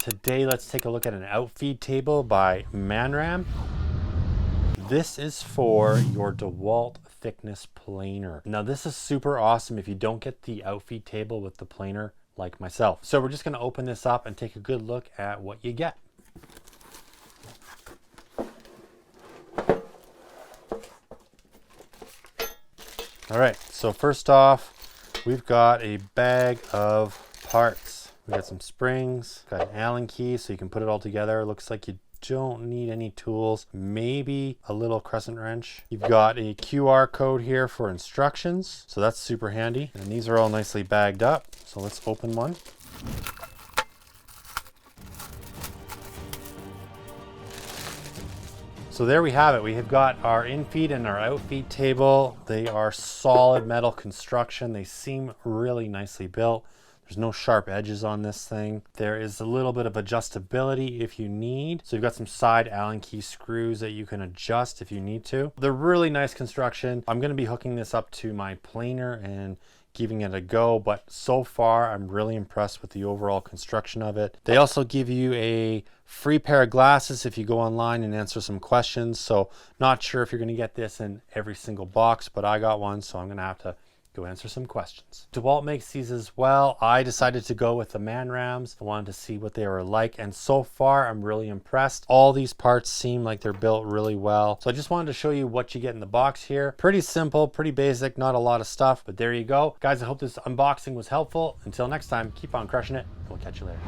Today, let's take a look at an outfeed table by MANRAM. This is for your DEWALT thickness planer. Now this is super awesome if you don't get the outfeed table with the planer like myself. So we're just gonna open this up and take a good look at what you get. All right, so first off, we've got a bag of parts. We got some springs, got an Allen key so you can put it all together. Looks like you don't need any tools, maybe a little crescent wrench. You've got a QR code here for instructions, so that's super handy. And these are all nicely bagged up. So let's open one. So there we have it. We have got our infeed and our outfeed table. They are solid metal construction. They seem really nicely built. There's no sharp edges on this thing. There is a little bit of adjustability if you need. So you've got some side Allen key screws that you can adjust if you need to. They're really nice construction. I'm gonna be hooking this up to my planer and giving it a go, but so far I'm really impressed with the overall construction of it. They also give you a free pair of glasses if you go online and answer some questions. So not sure if you're gonna get this in every single box, but I got one, so I'm gonna have to go answer some questions. DEWALT makes these as well. I decided to go with the MANRAMs. I wanted to see what they were like, and so far I'm really impressed. All these parts seem like they're built really well. So I just wanted to show you what you get in the box here. Pretty simple, pretty basic, not a lot of stuff, but there you go. Guys, I hope this unboxing was helpful. Until next time, keep on crushing it. We'll catch you later.